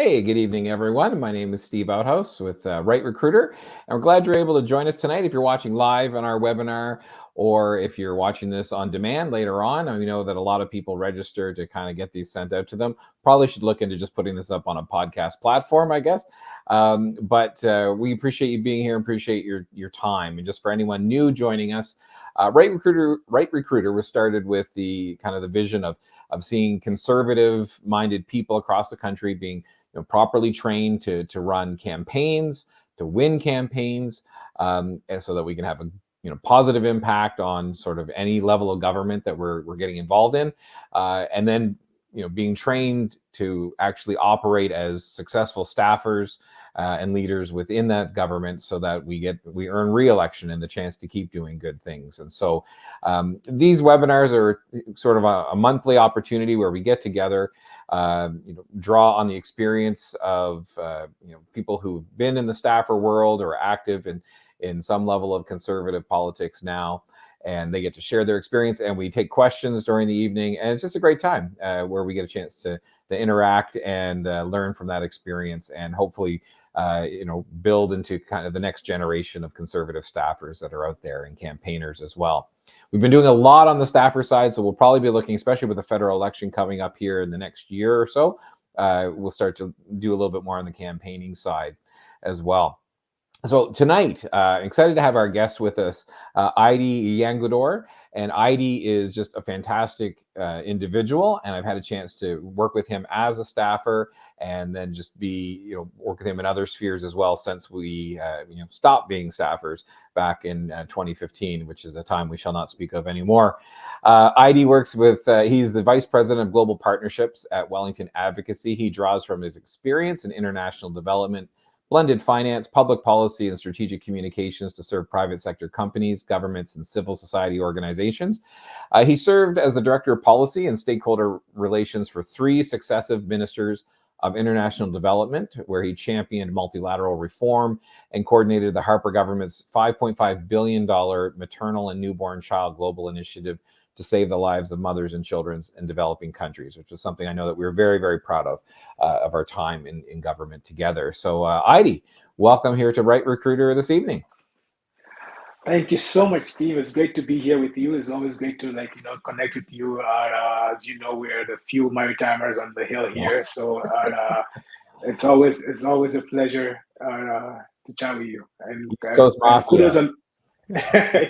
Hey, good evening, everyone. My name is Steve Outhouse with Right Recruiter, and we're glad you're able to join us tonight. If you're watching live on our webinar, or if you're watching this on demand later on, and we know that a lot of people register to kind of get these sent out to them. Probably should look into just putting this up on a podcast platform, I guess. But we appreciate you being here and appreciate your time. And just for anyone new joining us, Right Recruiter was started with the kind of the vision of seeing conservative-minded people across the country being properly trained to run campaigns, to win campaigns, and so that we can have a positive impact on sort of any level of government that we're getting involved in, and then being trained to actually operate as successful staffers and leaders within that government, so that we earn re-election and the chance to keep doing good things. And so these webinars are sort of a monthly opportunity where we get together, draw on the experience of people who've been in the staffer world or active in some level of conservative politics now, and they get to share their experience, and we take questions during the evening, and it's just a great time where we get a chance to interact and learn from that experience, and hopefully build into kind of the next generation of conservative staffers that are out there, and campaigners as well. We've been doing a lot on the staffer side, so we'll probably be looking, especially with the federal election coming up here in the next year or so, we'll start to do a little bit more on the campaigning side as well. So tonight, excited to have our guest with us, Idi Yangodor. And Idi is just a fantastic individual, and I've had a chance to work with him as a staffer, and then just work with him in other spheres as well since we stopped being staffers back in 2015, which is a time we shall not speak of anymore. Idi works with, he's the Vice President of Global Partnerships at Wellington Advocacy. He draws from his experience in international development, blended finance, public policy, and strategic communications to serve private sector companies, governments, and civil society organizations. He served as the Director of Policy and Stakeholder Relations for 3 successive ministers of international development, where he championed multilateral reform and coordinated the Harper government's $5.5 billion maternal and newborn child global initiative to save the lives of mothers and children in developing countries, which is something I know that we're very, very proud of our time in government together. So Idi, welcome here to Right Recruiter this evening. Thank you so much, Steve. It's great to be here with you. It's always great to connect with you. As you know, we're the few Maritimers on the Hill here, so it's always a pleasure to chat with you. And, East Coast and kudos Mafia. on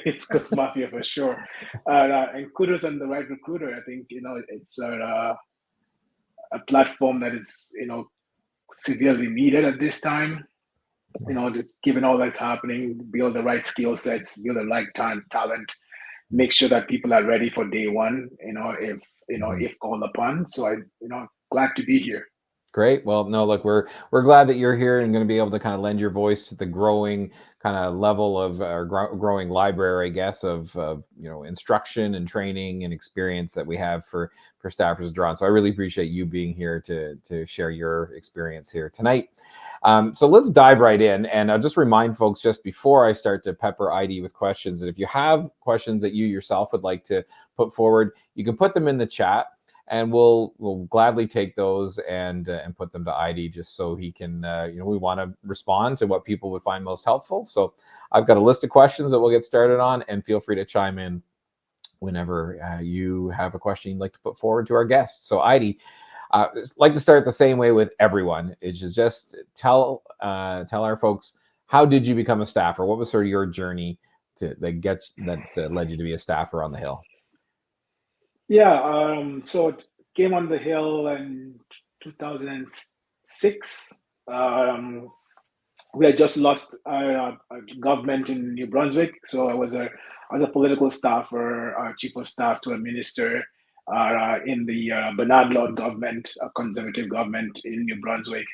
East Coast Mafia for sure. And kudos on the Right Recruiter. I think it's a platform that is severely needed at this time. Just given all that's happening, build the right skill sets, build the right talent, make sure that people are ready for day one, if called upon. So glad to be here. Great. Well, no, look, we're glad that you're here and going to be able to kind of lend your voice to the growing kind of level of growing library, I guess, of instruction and training and experience that we have for staffers to draw on. So I really appreciate you being here to share your experience here tonight. So let's dive right in, and I'll just remind folks just before I start to pepper Idi with questions that if you have questions that you yourself would like to put forward, you can put them in the chat, and we'll gladly take those and put them to Idi, just so he can, we want to respond to what people would find most helpful. So I've got a list of questions that we'll get started on, and feel free to chime in whenever you have a question you'd like to put forward to our guests. So Idi, like to start the same way with everyone, is just tell our folks, how did you become a staffer? What was sort of your journey that led you to be a staffer on the Hill? Yeah, so it came on the Hill in 2006. We had just lost a government in New Brunswick, so I was a political staffer, chief of staff to a minister in the Bernard Law government, a conservative government in New Brunswick,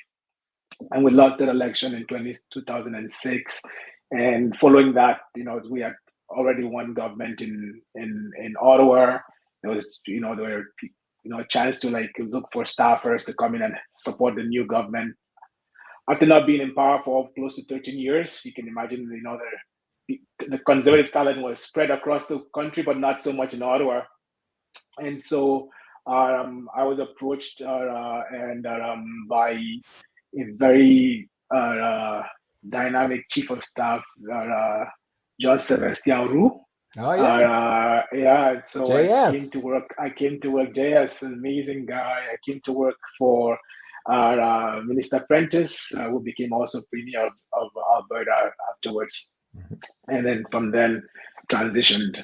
and we lost that election in 2006. And following that, we had already won government in Ottawa. There was, there were, a chance to look for staffers to come in and support the new government. After not being in power for close to 13 years, you can imagine, the conservative talent was spread across the country, but not so much in Ottawa. And so I was approached by a very dynamic chief of staff, John Sebastian Roux. Oh yes, Yeah, so JS. I came to work. JS, an amazing guy. I came to work for Minister Prentice, who became also Premier of Alberta afterwards. And then from then transitioned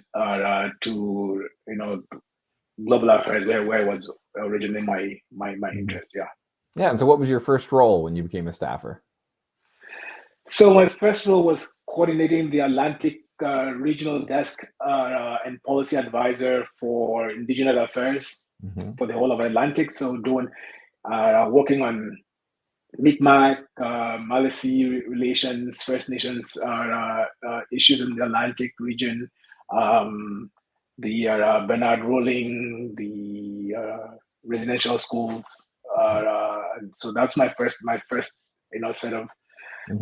to global affairs, where was originally my interest. Yeah. Yeah. And so, what was your first role when you became a staffer? So my first role was coordinating the Atlantic regional desk and policy advisor for Indigenous affairs for the whole of Atlantic. So doing working on Mi'kmaq, Maliseet relations, First Nations issues in the Atlantic region, the Bernard Rolling, the residential schools. So that's my first set of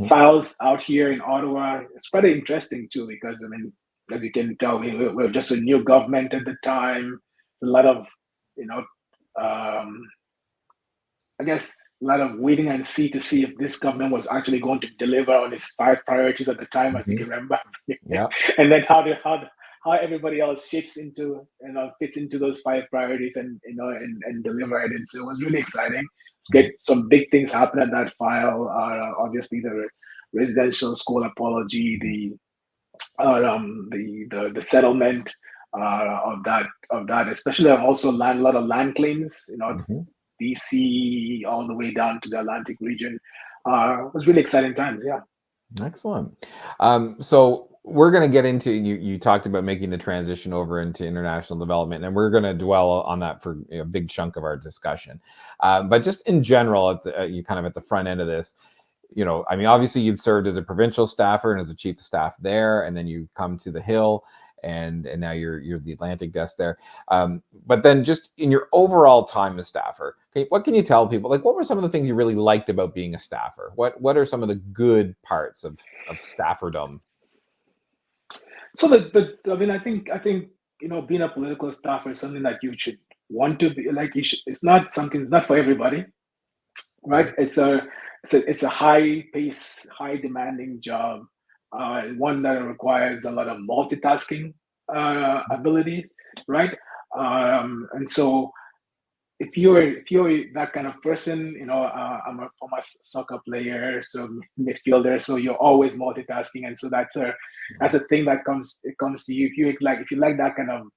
files out here in Ottawa. It's pretty interesting too, because I mean, as you can tell, we're just a new government at the time. A lot of, I guess, a lot of waiting and see to see if this government was actually going to deliver on its 5 priorities at the time, as you can remember. Yeah. And then how everybody else shapes into fits into those 5 priorities and deliver it. And so it was really exciting. Get some big things happen at that file. Obviously, the residential school apology, the settlement of that, especially also a lot of land claims. BC all the way down to the Atlantic region. It was really exciting times. Yeah. Excellent. So we're going to get into, you talked about making the transition over into international development, and we're going to dwell on that for a big chunk of our discussion. But just in general, you kind of at the front end of this, I mean, obviously you'd served as a provincial staffer and as a chief of staff there, and then you come to the Hill, and now you're the Atlantic desk there. But then just in your overall time as staffer, okay, what can you tell people? Like, what were some of the things you really liked about being a staffer? What are some of the good parts of stafferdom? So I mean, I think being a political staffer is something that you should want to be. Like, it's not for everybody, right? It's a high pace, high demanding job, one that requires a lot of multitasking abilities, right? And so if you're that kind of person, I'm a former soccer player, so midfielder, so you're always multitasking, and so that's a thing that comes to you. If you like that kind of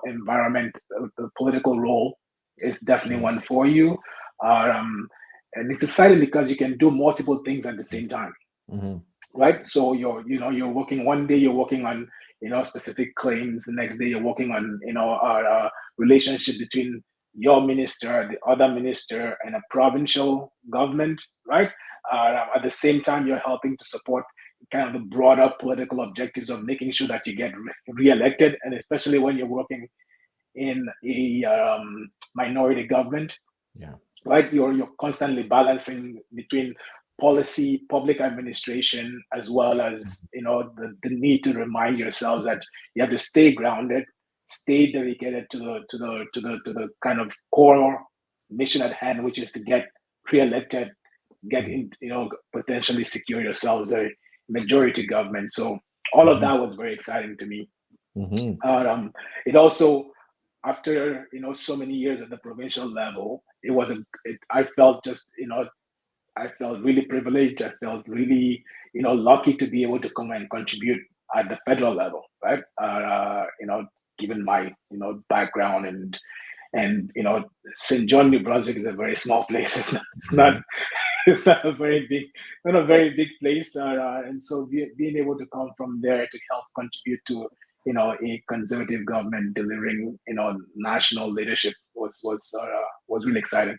environment, the political role is definitely one for you. And it's exciting because you can do multiple things at the same time, right? So you're working one day, you're working on specific claims. The next day, you're working on our relationship between your minister, the other minister, and a provincial government, right? At the same time, you're helping to support kind of the broader political objectives of making sure that you get re-elected, and especially when you're working in a minority government, right? You're constantly balancing between policy, public administration, as well as the need to remind yourselves that you have to stay grounded, stay dedicated to the kind of core mission at hand, which is to get re-elected, get in, potentially secure yourselves a majority government. So all of that was very exciting to me. It also, after so many years at the provincial level, I felt really privileged. I felt really lucky to be able to come and contribute at the federal level, right? Given my background and St. John, New Brunswick is a very small place. It's not a very big place, and so being able to come from there to help contribute to a conservative government delivering national leadership was really exciting.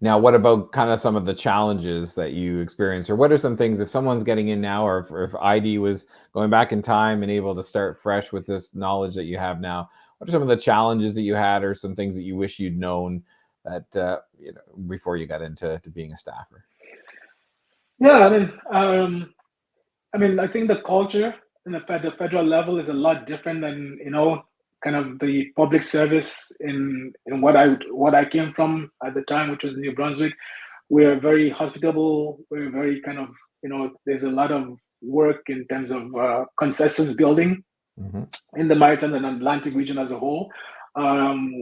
Now, what about kind of some of the challenges that you experienced, or what are some things, if someone's getting in now, or if ID was going back in time and able to start fresh with this knowledge that you have now, what are some of the challenges that you had, or some things that you wish you'd known that before you got into being a staffer? Yeah, I mean, I think the culture in the federal level is a lot different than kind of the public service in what I came from at the time, which was New Brunswick, we're very hospitable. We're very kind of, there's a lot of work in terms of consensus building in the maritime and Atlantic region as a whole.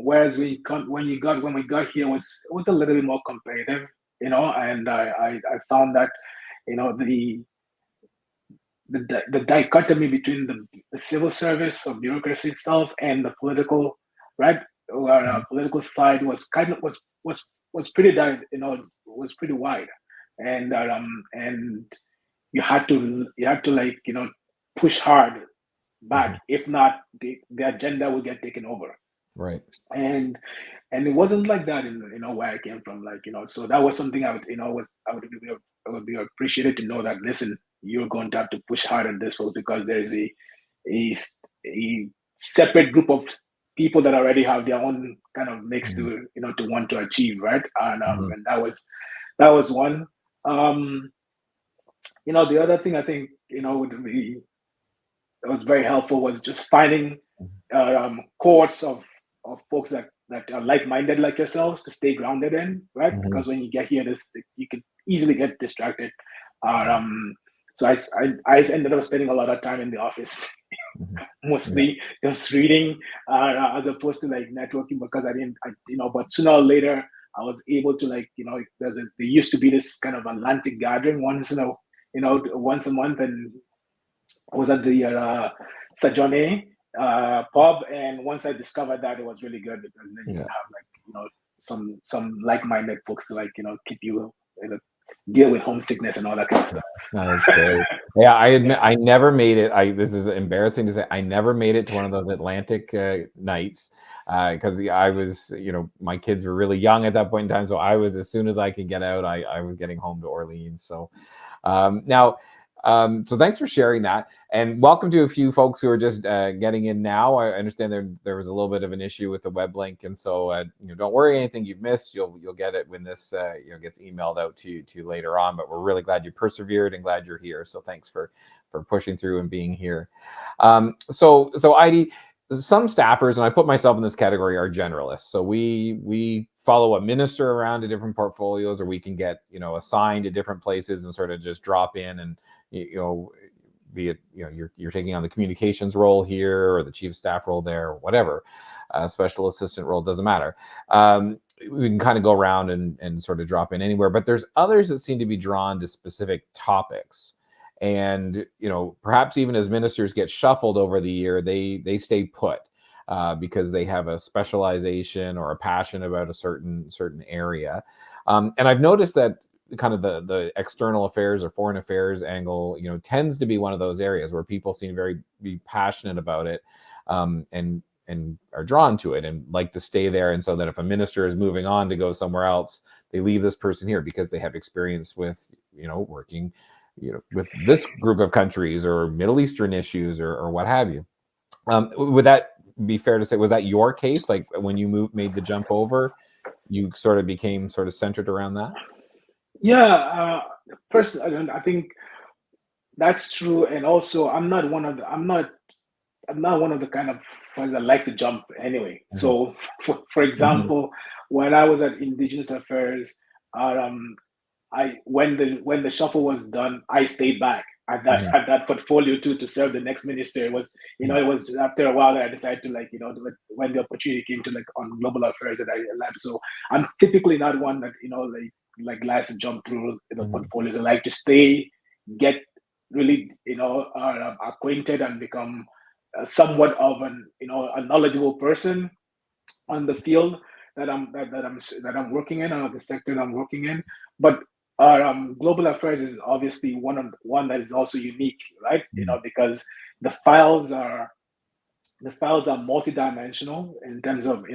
Whereas when we got here, it was a little bit more competitive, and I found that, the dichotomy between the civil service or bureaucracy itself and the political, right, political side was kind of was pretty was pretty wide, and you had to like push hard back. If not, the agenda will get taken over. Right. And it wasn't like that in where I came from. Like so that was something I would I would be appreciated to know that, listen, you're going to have to push hard on this one because there's a a separate group of people that already have their own kind of mix to to want to achieve, right? And that was one. The other thing I think would be that was very helpful was just finding cohorts of folks that are like-minded like yourselves to stay grounded in, right? Because when you get here, you can easily get distracted. So I ended up spending a lot of time in the office, mostly just reading, as opposed to like networking, because but sooner or later I was able to there used to be this kind of Atlantic gathering once a month, and I was at the Sajone pub, and once I discovered that, it was really good because then you have some like-minded folks to keep you deal with homesickness and all that kind of stuff. That's great. Yeah, I admit I never made it. This is embarrassing to say. I never made it to one of those Atlantic nights because I was, my kids were really young at that point in time. So I was, as soon as I could get out, I was getting home to Orleans. So now. So thanks for sharing that, and welcome to a few folks who are just getting in now. I understand there was a little bit of an issue with the web link, and so don't worry, anything you've missed, you'll get it when this gets emailed out to you later on. But we're really glad you persevered and glad you're here. So thanks for pushing through and being here. So Eide, some staffers, and I put myself in this category, are generalists. So we follow a minister around to different portfolios, or we can get assigned to different places and sort of just drop in and be it you're taking on the communications role here or the chief of staff role there, or whatever, special assistant role, doesn't matter. We can kind of go around and sort of drop in anywhere. But there's others that seem to be drawn to specific topics. And perhaps even as ministers get shuffled over the year, they stay put because they have a specialization or a passion about a certain area. And I've noticed that kind of the external affairs or foreign affairs angle, tends to be one of those areas where people seem be passionate about it, and are drawn to it and like to stay there. And so that if a minister is moving on to go somewhere else, they leave this person here because they have experience with working with this group of countries or Middle Eastern issues or what have you. Would that be fair to say? Was that your case? Like when you made the jump over, you sort of became sort of centered around that? Yeah, personally, I think that's true. And also, I'm not one of the kind of ones that likes to jump anyway. So, for example, when I was at Indigenous Affairs, when the shuffle was done, I stayed back at that portfolio to serve the next minister. It was it was after a while that I decided to when the opportunity came to on global affairs that I left. So I'm typically not one that likes to jump through the portfolios. I like to stay, get really acquainted and become somewhat of a knowledgeable person on the field that I'm working in, or the sector that I'm working in. But global affairs is obviously one that is also unique, right? Because the files are multidimensional in terms of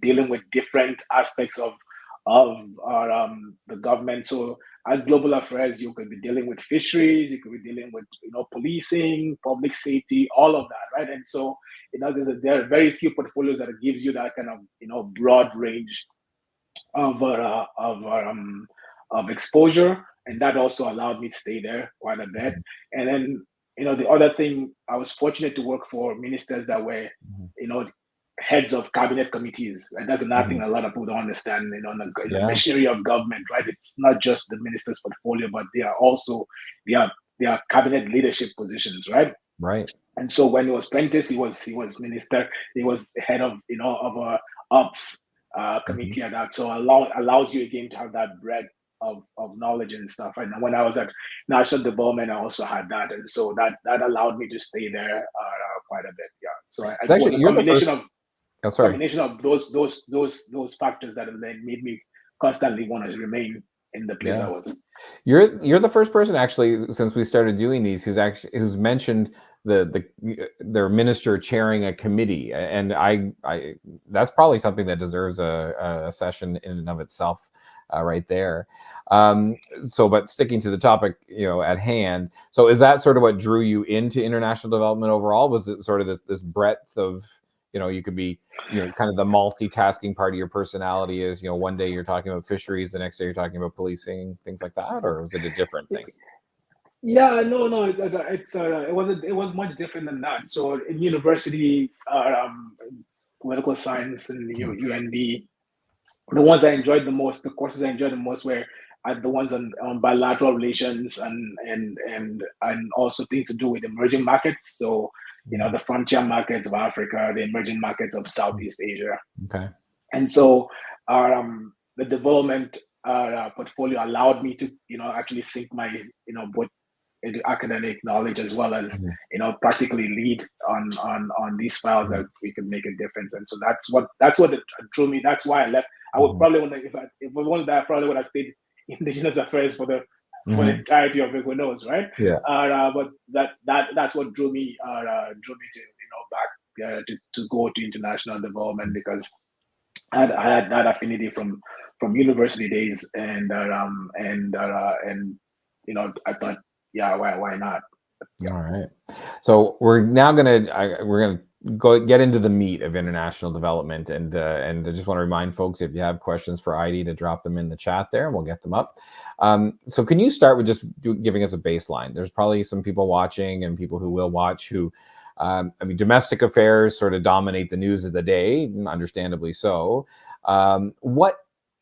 dealing with different aspects of the government. So at global affairs, you could be dealing with fisheries, you could be dealing with policing, public safety, all of that, right? And so there are very few portfolios that gives you that kind of broad range of exposure, and that also allowed me to stay there quite a bit. And then the other thing, I was fortunate to work for ministers that were heads of cabinet committees. Right? That's another thing Mhm. a lot of people don't understand. In the Yeah. machinery of government, right? It's not just the minister's portfolio, but they are also they are cabinet leadership positions, right? Right. And so when he was Prentice, he was minister. He was head of of a ops Mhm. committee and that. So allows you again to have that breadth of knowledge and stuff. And when I was at national development, I also had that, and so that allowed me to stay there quite a bit. Yeah. So It's actually the you're the first. Oh, sorry. combination of those factors that made me constantly want to remain in the place I Yeah. was. You're the first person actually since we started doing these who's mentioned their minister chairing a committee, and I that's probably something that deserves a session in and of itself, right there. But sticking to the topic, at hand. So is that sort of what drew you into international development overall? Was it sort of this breadth of, you could be, kind of the multitasking part of your personality is, one day you're talking about fisheries, the next day you're talking about policing, things like that, or was it a different thing? Yeah, no, it was much different than that. So in university, political science and Mhm. UNB, the ones I enjoyed the most, the courses I enjoyed the most were the ones on bilateral relations and also things to do with emerging markets. So Mhm. the frontier markets of Africa, the emerging markets of Southeast Asia. Okay. And so the development portfolio allowed me to actually sink my both into academic knowledge as well as Mhm. practically lead on these files Mhm. that we could make a difference. And so that's what drew me. That's why I left. I would Mhm. probably want to, if I wanted that, I probably would have stayed indigenous affairs for the Mhm. entirety of it. Who knows, right? Yeah. But that's what drew me to back to go to international development, because I had that affinity from university days, and I thought, yeah, why not? Yeah. All right. So we're gonna go get into the meat of international development, and I just want to remind folks, if you have questions for Heidi, to drop them in the chat there, and we'll get them up. So can you start with just giving us a baseline? There's probably some people watching and people who will watch who, domestic affairs sort of dominate the news of the day, understandably so.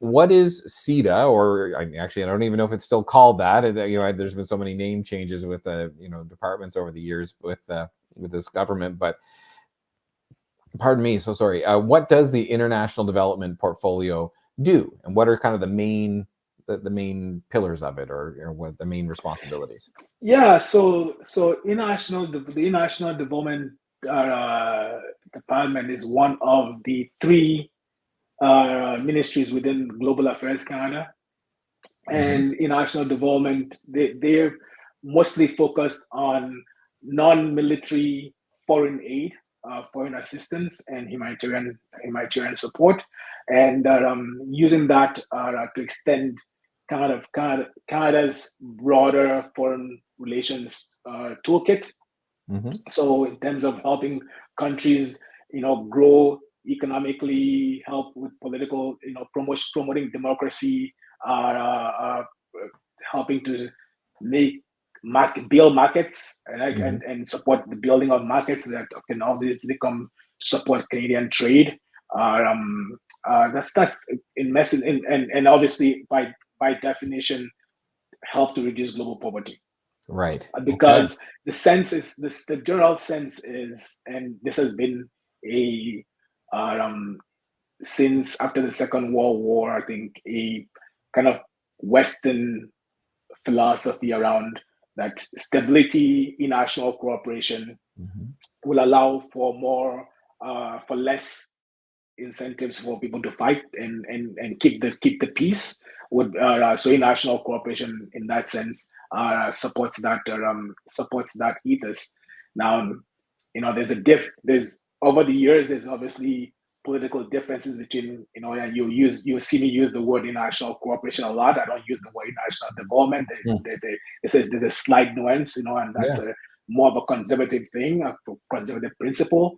What is CEDA, or actually, I don't even know if it's still called that. There's been so many name changes with departments over the years with this government. But pardon me, so sorry. What does the international development portfolio do, and what are kind of the main pillars of it, or what the main responsibilities? Yeah, so the international development uh, department is one of the three ministries within Global Affairs Canada. Hmm. And international development, they're mostly focused on non-military foreign aid, foreign assistance, and humanitarian support, and using that to extend Canada's broader foreign relations toolkit. Hmm. So in terms of helping countries, grow economically, help with political, promoting democracy, uh, helping to build markets, Hmm. and support the building of markets that can obviously support Canadian trade. That's in message, and obviously by definition help to reduce global poverty, Right. Okay. because the general sense is, and this has been a um, since after the Second World War, I think a kind of Western philosophy around that stability in national cooperation Hmm. will allow for for less incentives for people to fight and keep the peace. So international cooperation in that sense supports that ethos. Now, there's over the years there's obviously political differences between, and you see me use the word international cooperation a lot. I don't use the word international development. There's a slight nuance, and that's Yeah. a more of a conservative thing, a conservative principle,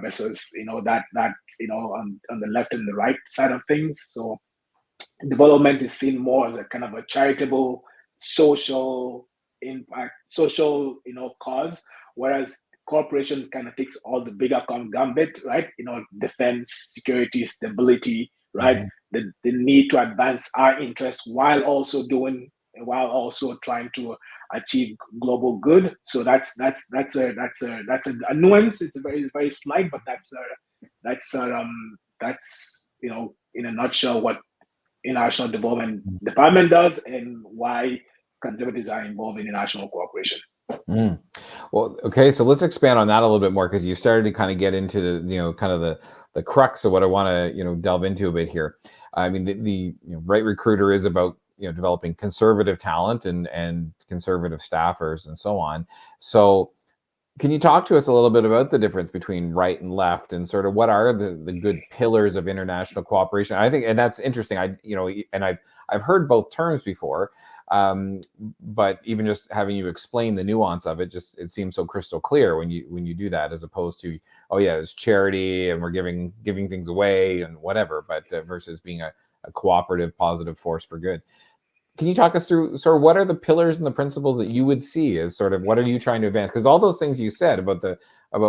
versus that on the left and the right side of things. So development is seen more as a kind of a charitable, social impact, social cause, whereas corporation kind of takes all the bigger gambit, right? Defense, security, stability, right? The need to advance our interests while also trying to achieve global good. So that's a nuance. It's a very, very slight, but that's in a nutshell what International Development Department does and why conservatives are involved in international cooperation. Well, okay, so let's expand on that a little bit more, because you started to kind of get into the kind of the crux of what I want to delve into a bit here. I mean, the Right Recruiter is about developing conservative talent and conservative staffers and so on. So can you talk to us a little bit about the difference between right and left, and sort of what are the good pillars of international cooperation? I think, and that's interesting. I've heard both terms before, but even just having you explain the nuance of it, it seems so crystal clear when you do that, as opposed to, oh yeah, it's charity and we're giving things away and whatever, but versus being a cooperative, positive force for good. Can you talk us through sort of what are the pillars and the principles that you would see as sort of what are you trying to advance? Because all those things you said about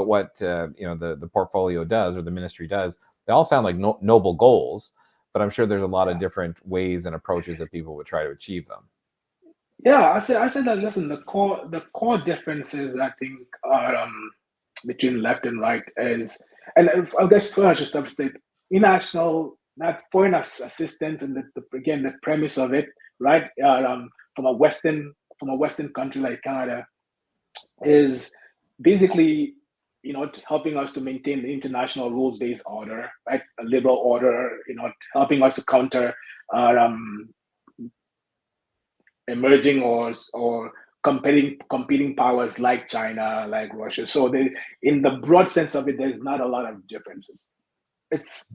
what the portfolio does or the ministry does, they all sound like noble goals, but I'm sure there's a lot of different ways and approaches that people would try to achieve them. Yeah, I said that. Listen, the core differences I think are between left and right is, and I guess first just to state, international, not foreign assistance, and again the premise of it, right? From a Western country like Canada, is basically helping us to maintain the international rules-based order, right? A liberal order, helping us to counter emerging or competing powers like China, like Russia. So in the broad sense of it, there's not a lot of differences. It's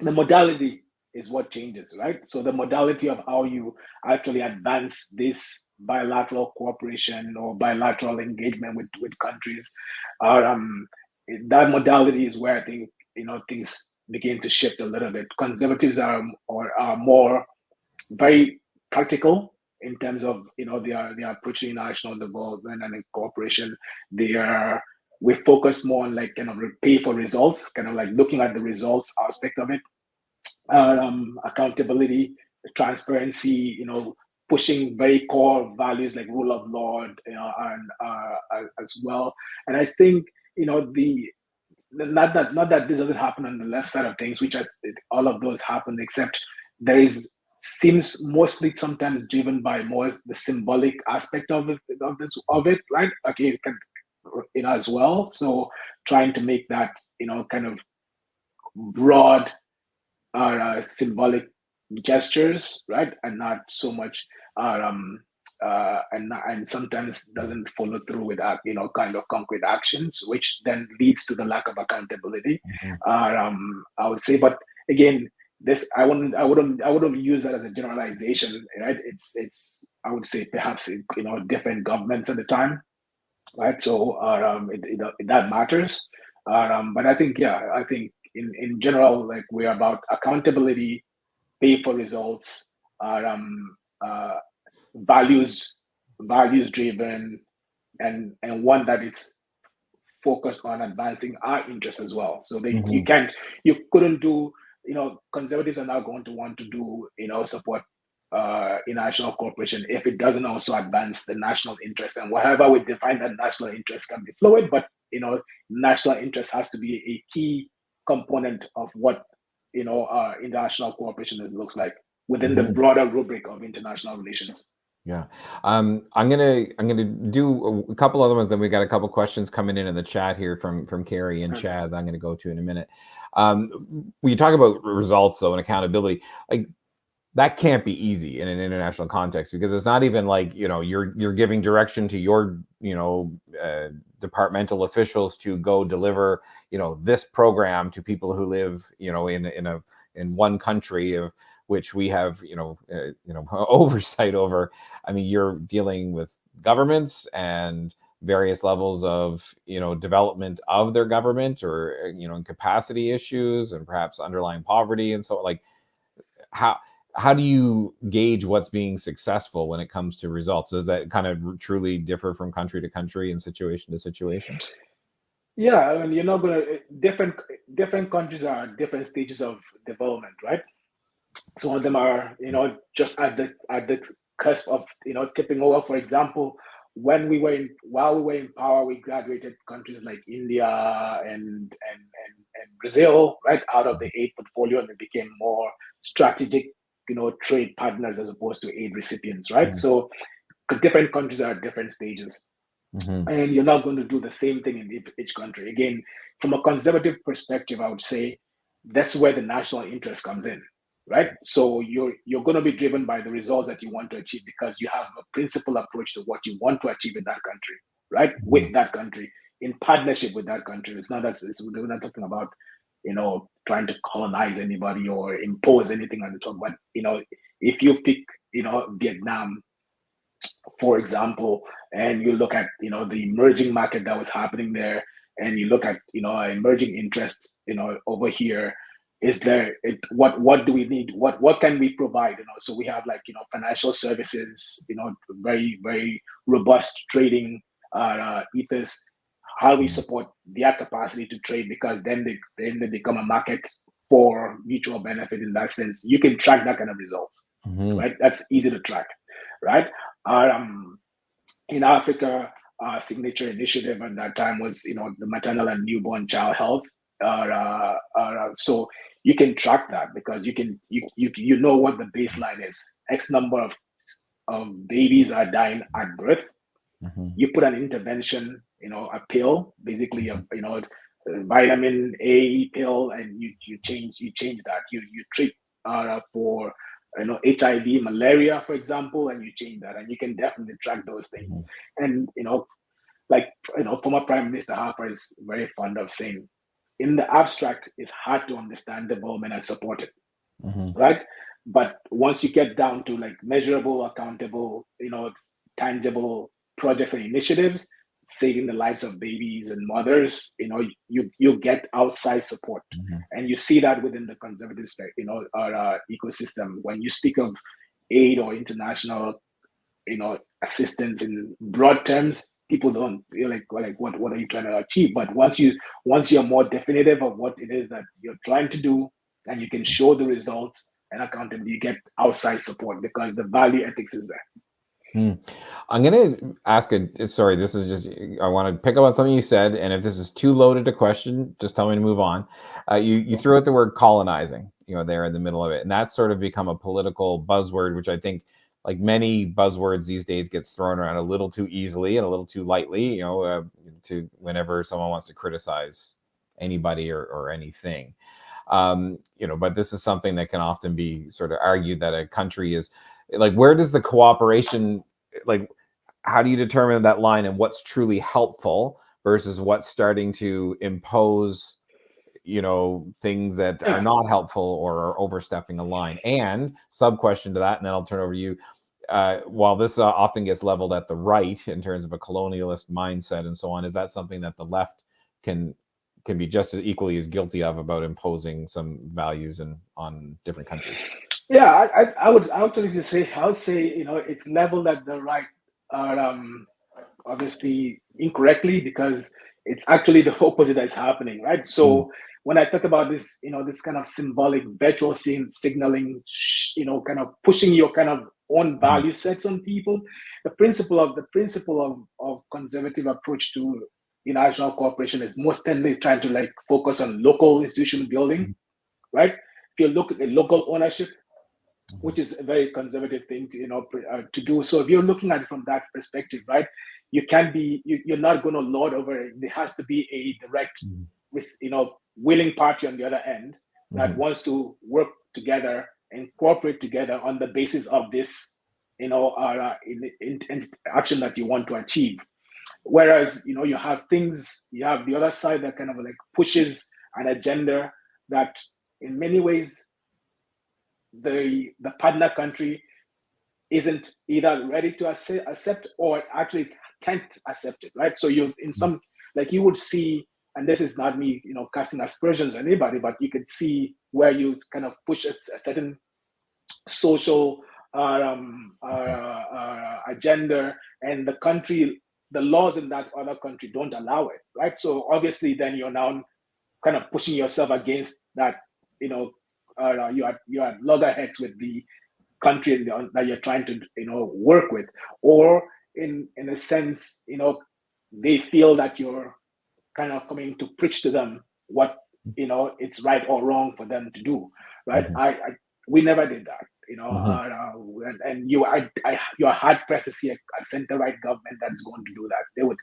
the modality is what changes, right? So the modality of how you actually advance this bilateral cooperation or bilateral engagement with countries, that modality is where I think things begin to shift a little bit. Conservatives are more very practical in terms of they are approaching national development and cooperation. We focus more on like kind of pay for results, kind of like looking at the results aspect of it, accountability, transparency, pushing very core values like rule of law, and as well. And I think not that this doesn't happen on the left side of things, which all of those happen, except seems mostly sometimes driven by more the symbolic aspect of it, right? Okay, it can, as well. So trying to make that kind of broad symbolic gestures, right, and not so much and sometimes doesn't follow through with that kind of concrete actions, which then leads to the lack of accountability. I would say, but again, this I wouldn't use that as a generalization, right? It's I would say perhaps different governments at the time, right? So that matters. But I think in general, like, we're about accountability, pay for results, values driven, and one that is focused on advancing our interests as well. So you couldn't do, conservatives are now going to want to do, support international cooperation if it doesn't also advance the national interest. And whatever we define that national interest can be fluid, but national interest has to be a key component of what international cooperation looks like within the broader rubric of international relations. Yeah. I'm gonna do a couple other ones. Then we got a couple questions coming in the chat here from Carrie and Chad that I'm gonna go to in a minute. When you talk about results though and accountability, like, that can't be easy in an international context, because it's not even like you're giving direction to your departmental officials to go deliver this program to people who live in one country of which we have oversight over. I mean, you're dealing with governments and various levels of development of their government, or capacity issues and perhaps underlying poverty, and so, like, how do you gauge what's being successful when it comes to results? Does that kind of truly differ from country to country and situation to situation? Yeah, I mean, you're not gonna different countries are at different stages of development, right? Some of them are, just at the cusp of, tipping over. For example, while we were in power, we graduated countries like India and Brazil, right, out of the aid portfolio, and they became more strategic, trade partners as opposed to aid recipients, right? Mm-hmm. So different countries are at different stages, Mm-hmm. and you're not going to do the same thing in each country. Again, from a conservative perspective, I would say that's where the national interest comes in, right? So you're going to be driven by the results that you want to achieve because you have a principled approach to what you want to achieve in that country, right? With that country, in partnership with that country. It's not that we're not talking about trying to colonize anybody or impose anything on the top. But if you pick Vietnam, for example, and you look at the emerging market that was happening there, and you look at emerging interests over here, is there what do we need, what can we provide, so we have like financial services, very very robust trading ethos. How we support their capacity to trade, because then they become a market for mutual benefit. In that sense, you can track that kind of results, Mm-hmm. right? That's easy to track, right? um, in Africa, our signature initiative at that time was, the maternal and newborn child health. So you can track that because you know what the baseline is. X number of babies are dying at birth. Mm-hmm. You put an intervention, a pill, basically a vitamin A pill, and you change that. You treat for HIV, malaria, for example, and you change that, and you can definitely track those things. And like former Prime Minister Harper is very fond of saying, in the abstract, it's hard to understand development and support it, Mm-hmm. right? But once you get down to like measurable, accountable, it's tangible projects and initiatives, saving the lives of babies and mothers, you get outside support, Mm-hmm. and you see that within the conservative our ecosystem. When you speak of aid or international, assistance in broad terms, people don't feel like what are you trying to achieve? But once you're more definitive of what it is that you're trying to do, and you can show the results and accountability, you get outside support because the value ethics is there. Hmm. I'm going to ask sorry, this is just, I want to pick up on something you said. And if this is too loaded a question, just tell me to move on. You threw out the word colonizing, there in the middle of it. And that's sort of become a political buzzword, which I think, like many buzzwords these days, gets thrown around a little too easily and a little too lightly, to whenever someone wants to criticize anybody or anything. But this is something that can often be sort of argued that a country is like, where does the cooperation, like, how do you determine that line and what's truly helpful versus what's starting to impose, things that are Yeah. not helpful or are overstepping a line? And sub question to that, and then I'll turn over to you. While this often gets leveled at the right in terms of a colonialist mindset and so on, is that something that the left can be just as equally as guilty of, about imposing some values on different countries? Yeah, I would say it's leveled at the right, obviously incorrectly, because it's actually the opposite that's happening, right? Mm, So when I talk about this, this kind of symbolic virtual signaling, kind of pushing your kind of own mhm, value sets on people, the principle of conservative approach to international cooperation is mostly trying to like focus on local institution building, mhm, right? If you look at the local ownership, mhm, which is a very conservative thing to to do. So if you're looking at it from that perspective, right, you can't be you're not going to lord over it. There has to be a direct, mhm, willing party on the other end that mhm, wants to work together and cooperate together on the basis of this, in action that you want to achieve. Whereas you have the other side that kind of like pushes an agenda that in many ways the partner country isn't either ready to accept or actually can't accept it, right? So you in mhm, some, like you would see, and this is not me casting aspersions on anybody, but you could see where you kind of push a certain social agenda, and the country the laws in that other country don't allow it, right? So obviously, then you're now kind of pushing yourself against that. You are loggerheads with the country that you're trying to work with, or in a sense, they feel that you're kind of coming to preach to them what it's right or wrong for them to do, right? Mhm. We never did that, Mhm. and you are hard pressed to see a center right government that's going to do that. They would,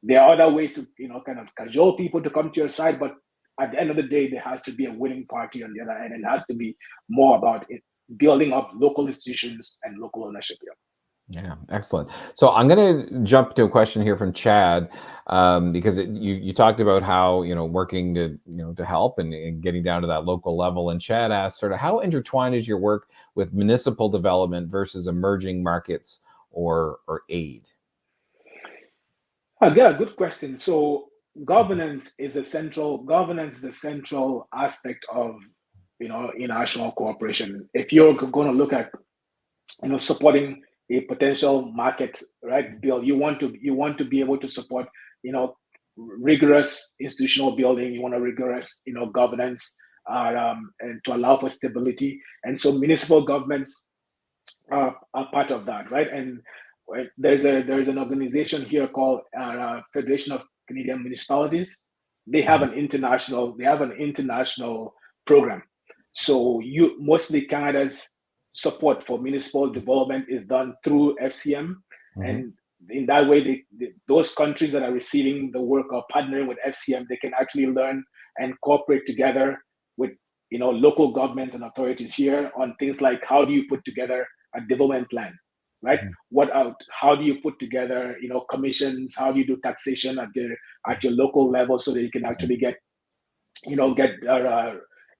there are other ways to kind of cajole people to come to your side, but at the end of the day, there has to be a winning party on the other end, and it has to be more about it, building up local institutions and local ownership. Yeah, excellent. So I'm going to jump to a question here from Chad, because you talked about how working to help and getting down to that local level. And Chad asked, sort of, how intertwined is your work with municipal development versus emerging markets or aid? Yeah, good question. So governance is a central aspect of international cooperation. If you're going to look at supporting a potential market, right, Bill, you want to be able to support rigorous institutional building. You want a rigorous governance, and to allow for stability. And so municipal governments are part of that, right? And there's an organization here called Federation of Canadian Municipalities. They have an international program. So you mostly Canada's support for municipal development is done through FCM, Mm-hmm. and in that way, those countries that are receiving the work or partnering with FCM, they can actually learn and cooperate together with local governments and authorities here on things like how do you put together a development plan, right? How do you put together commissions? How do you do taxation at your local level so that you can actually get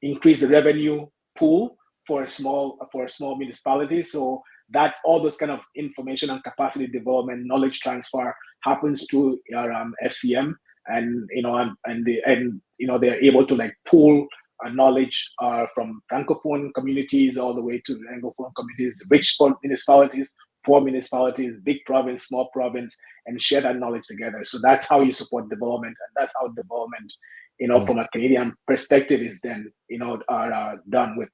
increase the revenue pool for a small municipality? So that all those kind of information and capacity development, knowledge transfer happens through FCM, and they're able to like pool knowledge from francophone communities all the way to anglophone communities, rich municipalities, poor municipalities, big province, small province, and share that knowledge together. So that's how you support development, and that's how development, from a Canadian perspective, is then are done with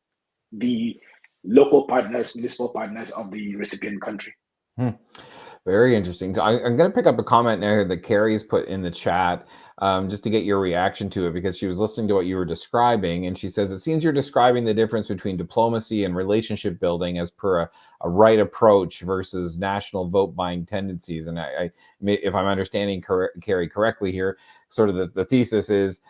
the local partners, municipal partners of the recipient country. Very interesting. So I'm going to pick up a comment there that Carrie's put in the chat, just to get your reaction to it, because she was listening to what you were describing. And she says, it seems you're describing the difference between diplomacy and relationship building as per a right approach versus national vote buying tendencies. And if I'm understanding Carrie correctly here, sort of the thesis is,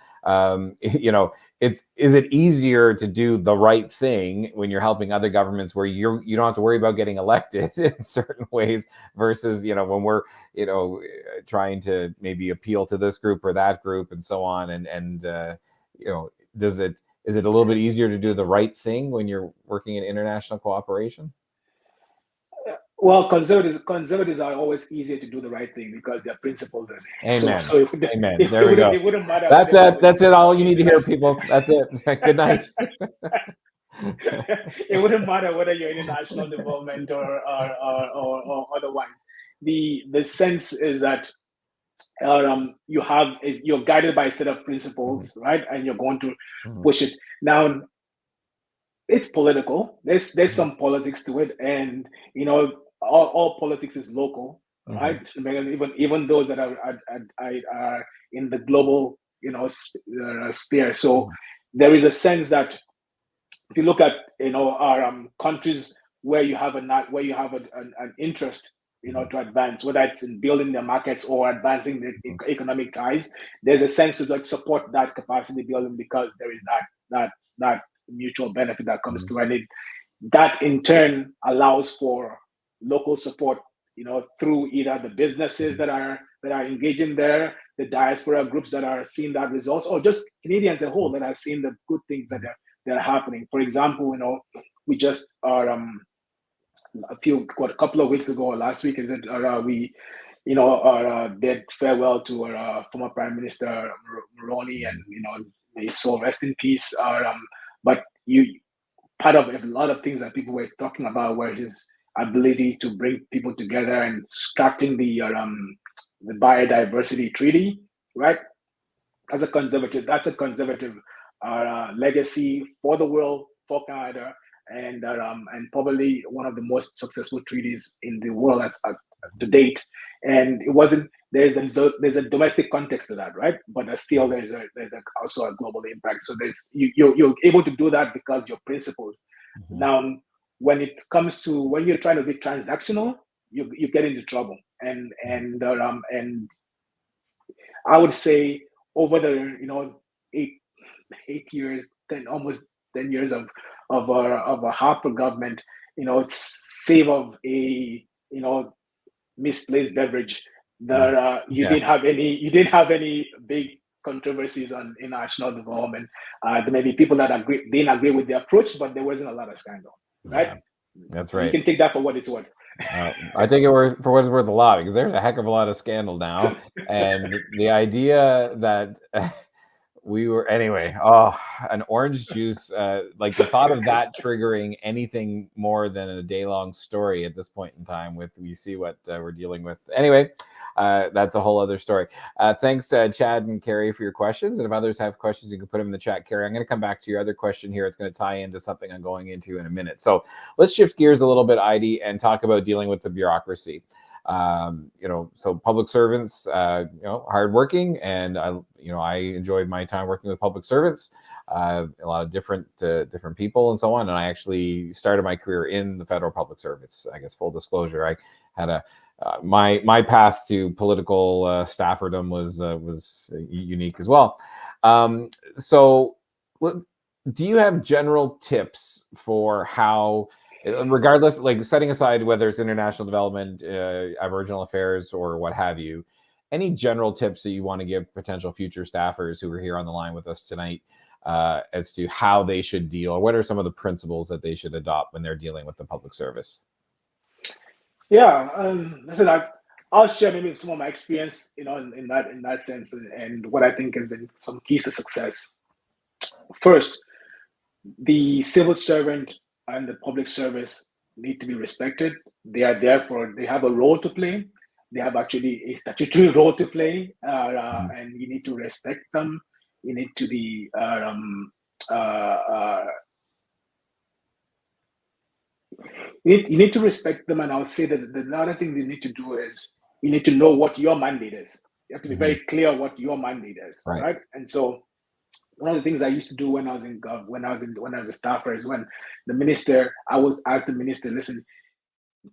is it easier to do the right thing when you're helping other governments where you don't have to worry about getting elected in certain ways versus when we're trying to maybe appeal to this group or that group and so on, and is it a little bit easier to do the right thing when you're working in international cooperation? Well, conservatives are always easier to do the right thing because they're principled. Amen. Amen. It There we go. it wouldn't matter. That's it. That's it. All you need to hear, people. That's it. Good night. It wouldn't matter whether you're in international development or otherwise. The sense is that you're guided by a set of principles, right? And you're going to push it. Now, it's political. There's some politics to it, and all politics is local, right? Even those that are in the global sphere. So there is a sense that if you look at our countries where you have an interest to advance, whether it's in building the markets or advancing the economic ties, there's a sense to like support that capacity building because there is that mutual benefit that comes to it. That in turn allows for local support, through either the businesses that are engaging there, the diaspora groups that are seeing that results, or just Canadians as a whole that are seeing the good things that are happening. For example, we just are a couple of weeks ago, or last week, is it? We bid farewell to our former Prime Minister Mulroney, and may his soul rest in peace. But part of a lot of things that people were talking about were his ability to bring people together and starting the biodiversity treaty, right? As a conservative, that's a conservative legacy for the world, for Canada, and probably one of the most successful treaties in the world to date. And it wasn't there's a domestic context to that, right? But still there's also a global impact. So you're able to do that because you're principled. Mm-hmm. Now, when it comes to when you're trying to be transactional, you get into trouble. And I would say over the 8 years, almost 10 years of a Harper government, it's save of a misplaced beverage that you didn't have any big controversies on international development. There may be people that didn't agree with the approach, but there wasn't a lot of scandal, right? Yeah, that's right. You can take that for what it's worth. I take it for what it's worth a lot, because there's a heck of a lot of scandal now, and the idea that we were anyway. Oh, an orange juice! Like the thought of that triggering anything more than a day-long story at this point in time. We see what we're dealing with. Anyway, that's a whole other story. Thanks, Chad and Carrie, for your questions. And if others have questions, you can put them in the chat. Carrie, I'm going to come back to your other question here. It's going to tie into something I'm going into in a minute. So let's shift gears a little bit, Heidi, and talk about dealing with the bureaucracy. So public servants, hardworking, and I enjoyed my time working with public servants, a lot of different people and so on. And I actually started my career in the federal public service. I guess full disclosure, I had my path to political stafferdom was unique as well. So do you have general tips for how, regardless, like setting aside whether it's international development, Aboriginal affairs, or what have you, any general tips that you want to give potential future staffers who are here on the line with us tonight as to how they should deal, or what are some of the principles that they should adopt when they're dealing with the public service? Yeah, listen, I'll share maybe some of my experience, in that sense, and what I think has been some keys to success. First, the civil servant and the public service need to be respected. They have a role to play. They have actually a statutory role to play, and you need to respect them. You need to be you need to respect them. And I would say that the other thing you need to do is you need to know what your mandate is. You have to be very clear what your mandate is, right? And so one of the things I used to do when I was in gov, when I was a staffer, is when the minister, I would ask the minister, listen,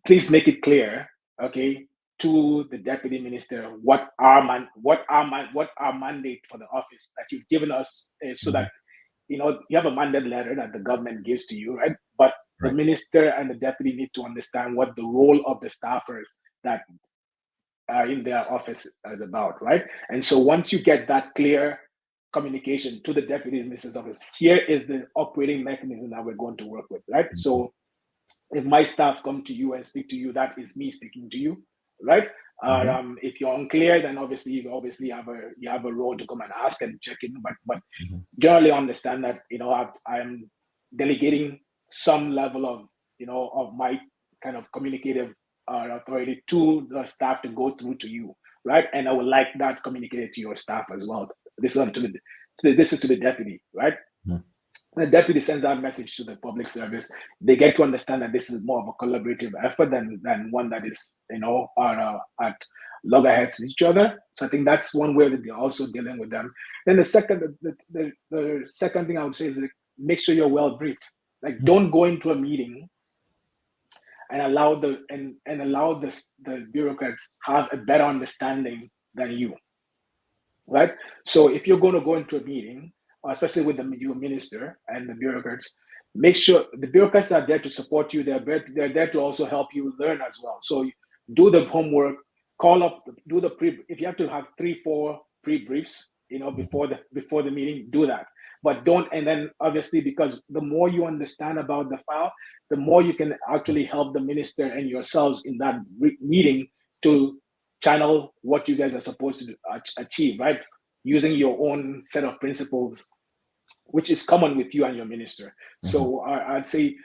please make it clear, okay, to the deputy minister what our mandate for the office that you've given us is, so that you have a mandate letter that the government gives to you, right? But the minister and the deputy need to understand what the role of the staffers that are in their office is about, right? And so once you get that clear communication to the deputy minister's office, here is the operating mechanism that we're going to work with, right? So if my staff come to you and speak to you, that is me speaking to you, right? If you're unclear, then obviously you have a role to come and ask and check in, but generally understand that I'm delegating some level of of my kind of communicative authority to the staff to go through to you, right? And I would like that communicated to your staff as well. This is to the deputy, right? The deputy sends out a message to the public service. They get to understand that this is more of a collaborative effort than one that is at loggerheads with each other. So I think that's one way that they're also dealing with them. Then the second thing I would say is, like, make sure you're well briefed. Like, don't go into a meeting and allow the bureaucrats have a better understanding than you, right? So if you're going to go into a meeting, especially with your minister and the bureaucrats, make sure the bureaucrats are there to support you. They're there to also help you learn as well. So do the homework, do the if you have to have 3-4 pre-briefs, before the meeting, do that. But don't, and then obviously, because the more you understand about the file, the more you can actually help the minister and yourselves in that meeting to channel what you guys are supposed to achieve, right? Using your own set of principles, which is common with you and your minister. So I'd say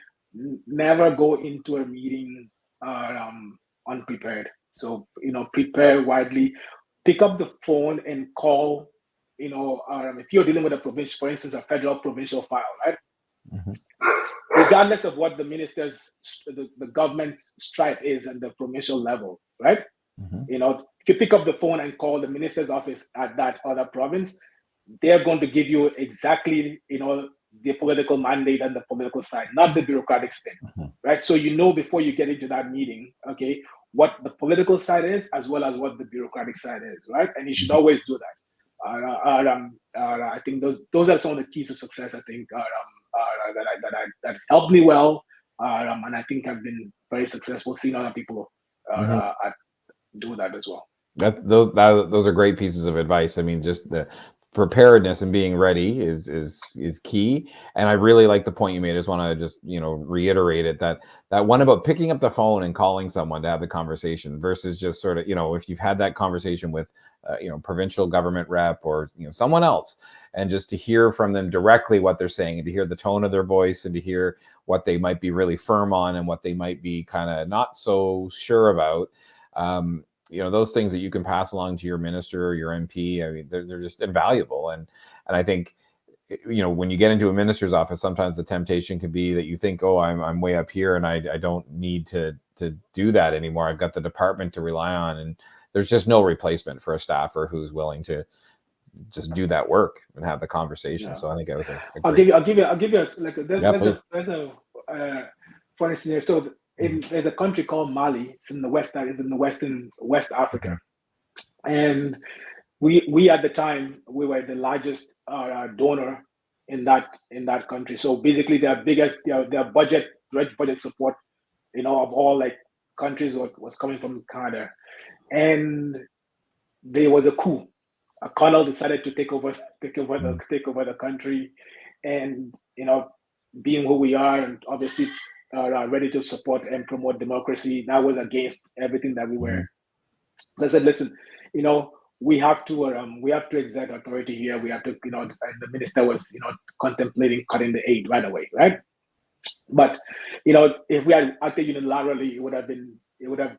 never go into a meeting unprepared. So, prepare widely, pick up the phone and call, if you're dealing with a provincial, for instance, a federal provincial file, right? Mm-hmm. Regardless of what the government's stripe is at the provincial level, right? Mm-hmm. If you pick up the phone and call the minister's office at that other province, they're going to give you exactly, the political mandate and the political side, not the bureaucratic spin, Mm-hmm. right? So before you get into that meeting, okay, what the political side is as well as what the bureaucratic side is, right? And you should always do that. I think those are some of the keys to success. I think that helped me well, and I think I've been very successful seeing other people do that as well. Those are great pieces of advice. I mean, just the preparedness and being ready is key. And I really like the point you made. I just want to just reiterate it, that one about picking up the phone and calling someone to have the conversation versus just sort of if you've had that conversation with provincial government rep or someone else, and just to hear from them directly what they're saying and to hear the tone of their voice and to hear what they might be really firm on and what they might be kind of not so sure about. Those things that you can pass along to your minister or your MP, I mean, they're just invaluable. And I think, when you get into a minister's office, sometimes the temptation can be that you think, oh, I'm way up here and I don't need to do that anymore. I've got the department to rely on. And there's just no replacement for a staffer who's willing to just do that work and have the conversation. Yeah. So I think that was I'll give you like there's a funny scenario. So there's a country called Mali. It's in the West Africa, and we at the time we were the largest donor in that country. So basically, their budget support, of all like countries was coming from Canada, and there was a coup. A colonel decided to take over the country, and being who we are, and obviously ready to support and promote democracy, that was against everything that we were. I said, listen, we have to exert authority here. We have to, and the minister was, contemplating cutting the aid right away, right? But if we had acted unilaterally, it would have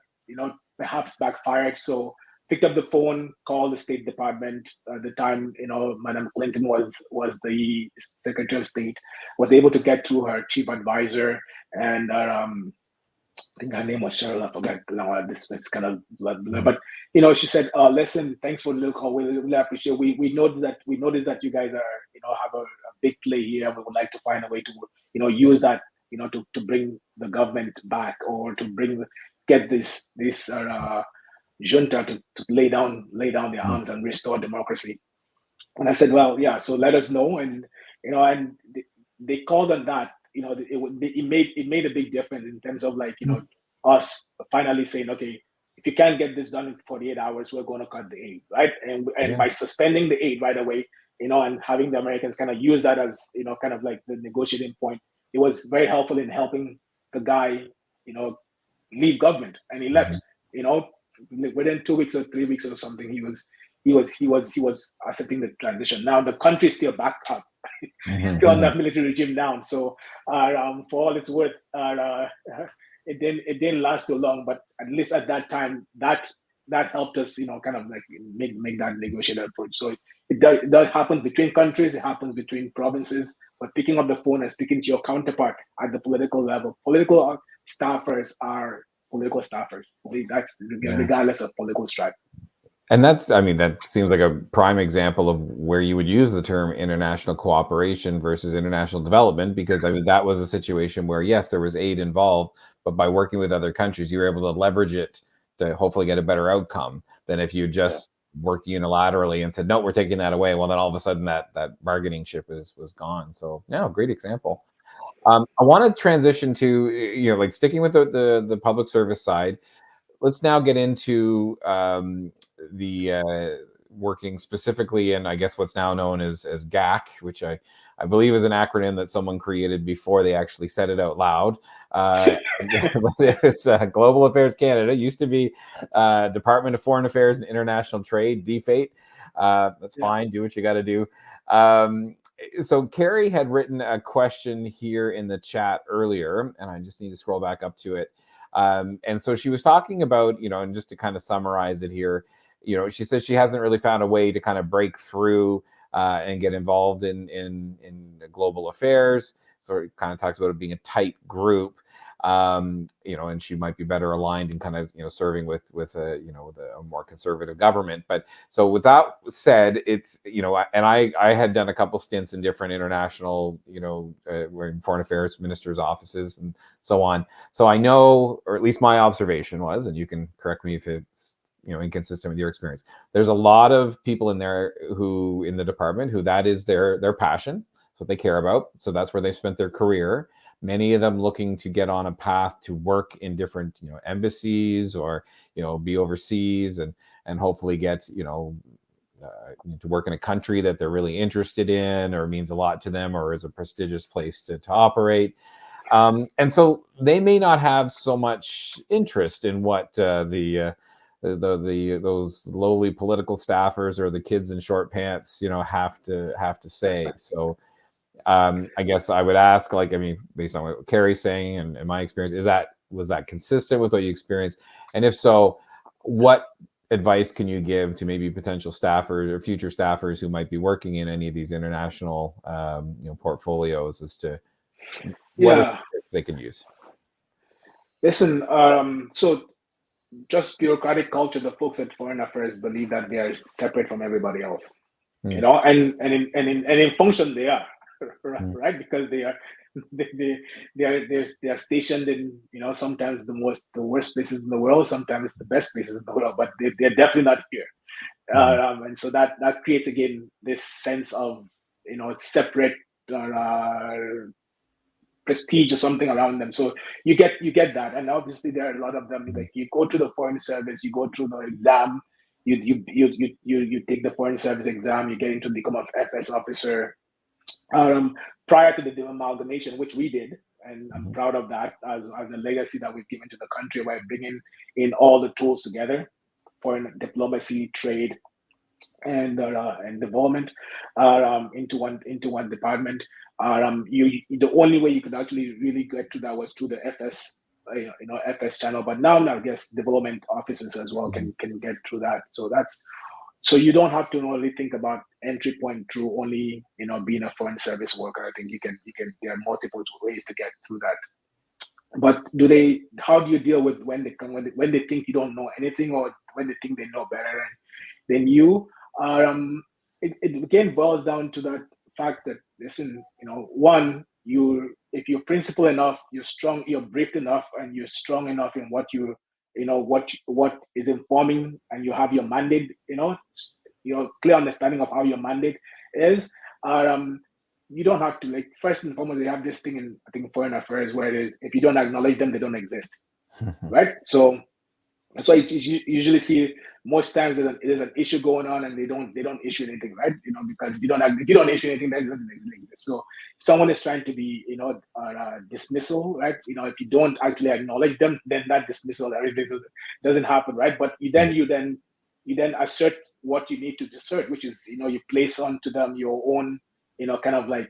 perhaps backfired. So picked up the phone, called the State Department. At the time, Madam Clinton was the Secretary of State, was able to get to her chief advisor, and I think her name was Cheryl. I forgot. It's kind of blah, blah. But she said, "Listen, thanks for the little call. We really appreciate. We noticed that you guys are have a big play here. We would like to find a way to use that to bring the government back, or to get this junta to lay down their arms and restore democracy." And I said, well, yeah, so let us know. And and they called on that. It made a big difference in terms of us finally saying, okay, if you can't get this done in 48 hours, we're going to cut the aid, right? And by suspending the aid right away, and having the Americans kind of use that as kind of like the negotiating point, it was very helpful in helping the guy leave government, and he left. Within 2 weeks or 3 weeks or something, he was accepting the transition. Now the country is still back up, still on that military regime down. So for all it's worth, it didn't last too long. But at least at that time, that helped us, kind of like make that negotiated approach. So it does happen between countries. It happens between provinces. But picking up the phone and speaking to your counterpart at the political level, political staffers are political staffers. That's regardless of political stripe. And that seems like a prime example of where you would use the term international cooperation versus international development, because that was a situation where, yes, there was aid involved, but by working with other countries, you were able to leverage it to hopefully get a better outcome than if you just worked unilaterally and said, no, we're taking that away. Well, then all of a sudden that bargaining chip was gone. So great example. I want to transition to, sticking with the public service side. Let's now get into the working specifically in, I guess, what's now known as GAC, which I believe is an acronym that someone created before they actually said it out loud. It's Global Affairs Canada. Used to be Department of Foreign Affairs and International Trade, DFAIT. That's fine. Do what you got to do. So Carrie had written a question here in the chat earlier, and I just need to scroll back up to it. And so she was talking about, and just to kind of summarize it here, she says she hasn't really found a way to kind of break through and get involved in global affairs. So it kind of talks about it being a tight group. And she might be better aligned in kind of, serving with a more conservative government. But so with that said, it's, and I had done a couple stints in different international, foreign affairs ministers' offices and so on. So I know, or at least my observation was, and you can correct me if it's, inconsistent with your experience, there's a lot of people in there who, in the department, who that is their passion. It's what they care about. So that's where they spent their career. Many of them looking to get on a path to work in different, embassies or, be overseas and hopefully get, to work in a country that they're really interested in or means a lot to them or is a prestigious place to operate. And so they may not have so much interest in what those lowly political staffers or the kids in short pants, have to say. So I guess I would ask, based on what Carrie's saying and my experience, was that consistent with what you experienced? And if so, what advice can you give to maybe potential staffers or future staffers who might be working in any of these international, portfolios as to what are tips they could use? Listen, so just bureaucratic culture, the folks at Foreign Affairs believe that they are separate from everybody else, and in function they are, right? Because they are stationed in, sometimes the worst places in the world, sometimes the best places in the world, but they're definitely not here. And so that creates again this sense of, separate prestige or something around them. So you get that, and obviously there are a lot of them. Like, you go through the Foreign Service, you go through the exam, you take the Foreign Service exam, you get into become an FS officer. Prior to the amalgamation, which we did, and I'm proud of that as a legacy that we've given to the country by bringing in all the tools together, foreign diplomacy, trade, and development into one department. The only way you could actually really get to that was through the FS, FS channel. But now I guess development officers as well can get through that. So you don't have to only think about entry point through only, being a Foreign Service worker. I think you can there are multiple ways to get through that. But how do you deal with when they think you don't know anything, or when they think they know better than you? It again boils down to that fact that, listen, one, if you're principled enough, you're strong, you're briefed enough, and you're strong enough in what what is informing, and you have your mandate, your clear understanding of how your mandate is. You don't have to, first and foremost, they have this thing in, I think, Foreign Affairs, where it is, if you don't acknowledge them, they don't exist, right? So that's why you usually see most times there's an issue going on and they don't issue anything, right? Because if you don't issue anything, that doesn't exist. So if someone is trying to be, dismissal, right? If you don't actually acknowledge them, then that dismissal doesn't happen, right? But you then assert what you need to assert, which is, you place onto them your own, kind of like,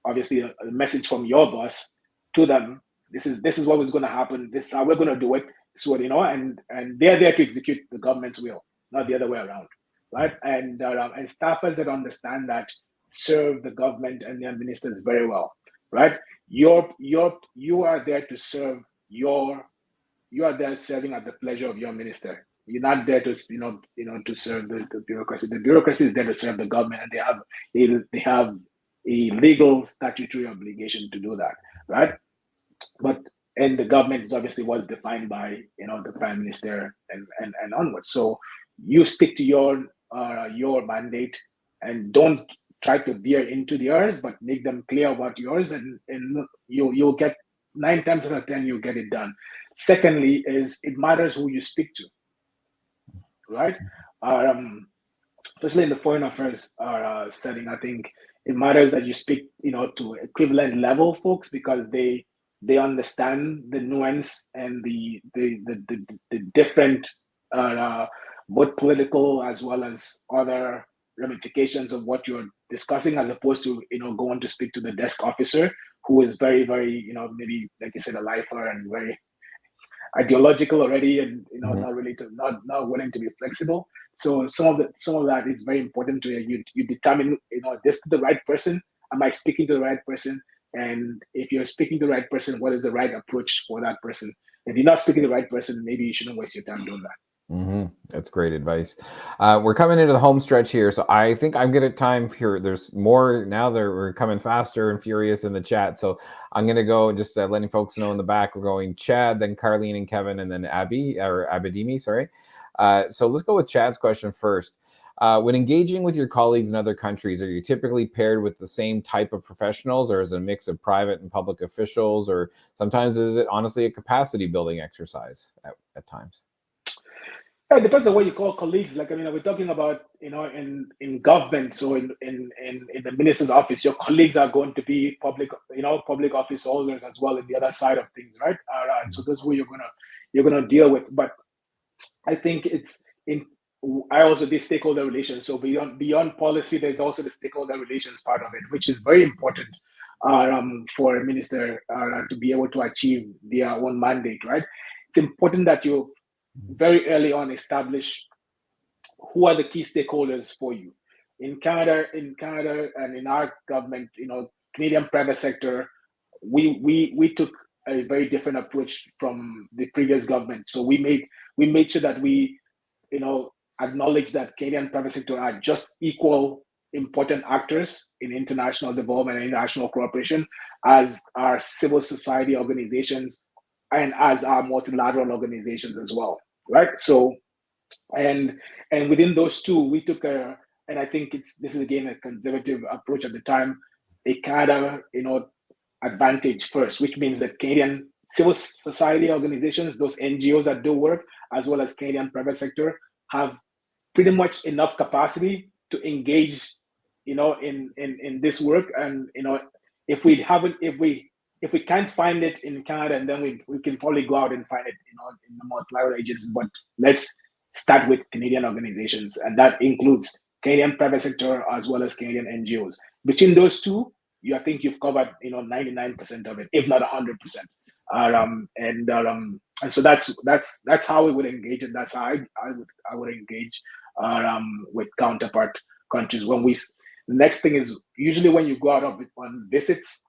obviously a message from your boss to them. This is what was going to happen. This is how we're going to do it. So, and they're there to execute the government's will, not the other way around, right? And staffers that understand that serve the government and their ministers very well, right? You are there to serve you are there serving at the pleasure of your minister. You're not there to to serve the bureaucracy. The bureaucracy is there to serve the government, and they have a legal statutory obligation to do that, right? And the government is obviously what's defined by the prime minister and onwards. So you stick to your mandate, and don't try to veer into theirs, but make them clear about yours, and you'll get 9 times out of 10 you'll get it done. Secondly, is it matters who you speak to, right? Especially in the Foreign Affairs setting, I think it matters that you speak to equivalent level folks, because they understand the nuance and the different both political as well as other ramifications of what you're discussing, as opposed to going to speak to the desk officer who is very, very maybe, like you said, a lifer and very ideological already, and Mhm. not really not willing to be flexible. So some of that is very important to you. You determine, this is the right person. Am I speaking to the right person? And if you're speaking to the right person, what is the right approach for that person? If you're not speaking to the right person, maybe you shouldn't waste your time doing that. That's great advice. We're coming into the home stretch here, so I think I'm good at time here. There's more now that we're coming faster and furious in the chat, so I'm gonna go just letting folks know in the back. We're going Chad, then Carlene and Kevin, and then Abby or Abidimi. Sorry. So let's go with Chad's question first. When engaging with your colleagues in other countries, are you typically paired with the same type of professionals, or is it a mix of private and public officials, or sometimes is it honestly a capacity building exercise at times? Yeah, it depends on what you call colleagues. Like, I mean, we're talking about, in government. So in the minister's office, your colleagues are going to be public office holders as well in the other side of things, right? So that's who you're gonna deal with. But I think I also did stakeholder relations. So beyond policy, there's also the stakeholder relations part of it, which is very important for a minister to be able to achieve their own mandate, right? It's important that you very early on establish who are the key stakeholders for you. In Canada, and in our government, Canadian private sector, we took a very different approach from the previous government. So we made sure that we, acknowledge that Canadian private sector are just equal important actors in international development and international cooperation as our civil society organizations and as our multilateral organizations as well, right? So and within those two, we took and I think this is again a conservative approach at the time, a Canada, advantage first, which means that Canadian civil society organizations, those NGOs that do work, as well as Canadian private sector, have pretty much enough capacity to engage, in this work. And if we haven't, if we can't find it in Canada, and then we can probably go out and find it, in the multilateral agencies. But let's start with Canadian organizations, and that includes Canadian private sector as well as Canadian NGOs. Between those two, I think you've covered 99% of it, if not 100%. And so that's how we would engage, and that's how I would engage with counterpart countries. The next thing is usually when you go out on visits,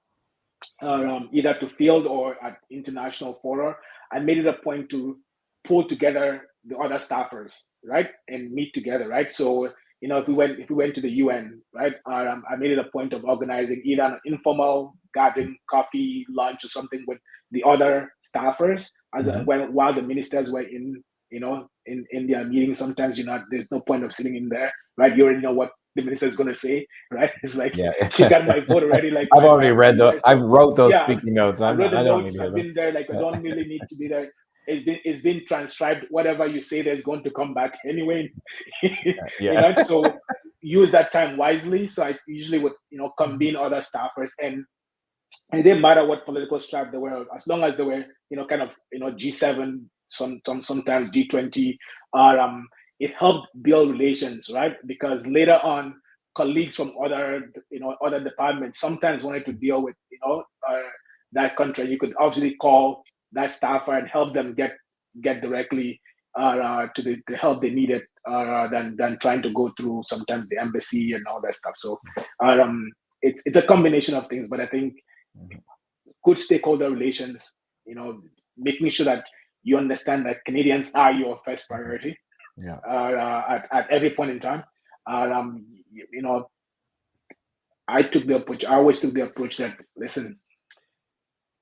either to field or at international fora, I made it a point to pull together the other staffers, right, and meet together, right. So if we went to the UN, right, I made it a point of organizing either an informal gathering, coffee, lunch, or something with the other staffers while the ministers were in their meetings. Sometimes there's no point of sitting in there, right? You already know what the minister is going to say, right? It's like, Yeah. she got my vote already. Like, I've already read those. So, I wrote those yeah, speaking notes. I read the I don't need notes. to hear I've them. been there. Like, I don't really need to be there. It's been transcribed. Whatever you say, there's going to come back anyway. Yeah. So use that time wisely. So I usually would, convene other staffers, and it didn't matter what political stripe they were, as long as they were, kind of, G7, sometimes G20. It helped build relations, right? Because later on, colleagues from other departments sometimes wanted to deal with, that country. You could obviously call that staffer and help them get directly to the help they needed, than trying to go through sometimes the embassy and all that stuff. So it's a combination of things, but I think good stakeholder relations, making sure that you understand that Canadians are your first priority, at every point in time. I always took the approach that, listen,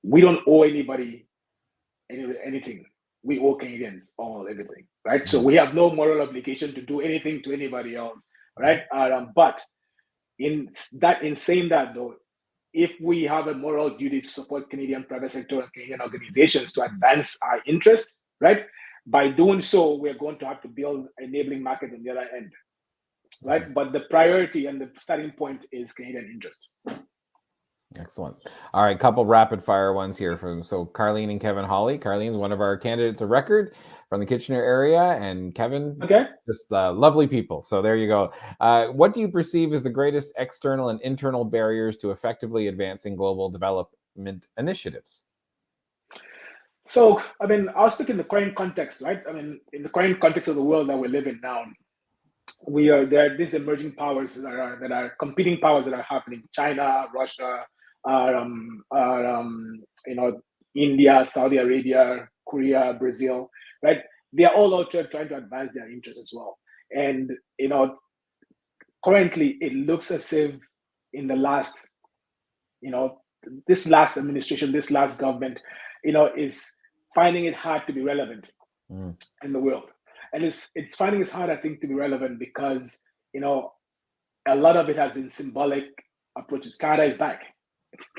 we don't owe anybody anything. We owe Canadians all everything, right? So we have no moral obligation to do anything to anybody else, right? But in saying that, though, if we have a moral duty to support Canadian private sector and Canadian organizations to advance our interests, right? By doing so, we're going to have to build enabling markets on the other end, right? But the priority and the starting point is Canadian interest. Excellent. All right, couple rapid fire ones here so Carlene and Kevin Hawley. Carlene's one of our candidates of record from the Kitchener area, and Kevin, just lovely people. So there you go. What do you perceive as the greatest external and internal barriers to effectively advancing global development initiatives? So, I mean, I'll speak in the current context, right? I mean, in the current context of the world that we live in now, there are these emerging powers that are competing powers that are happening. China, Russia, are, India, Saudi Arabia, Korea, Brazil, right? They are all out there trying to advance their interests as well. And currently, it looks as if in the last, you know, this last administration, this last government, is finding it hard to be relevant in the world. And it's finding it hard, I think, to be relevant because, a lot of it has been symbolic approaches. Canada is back.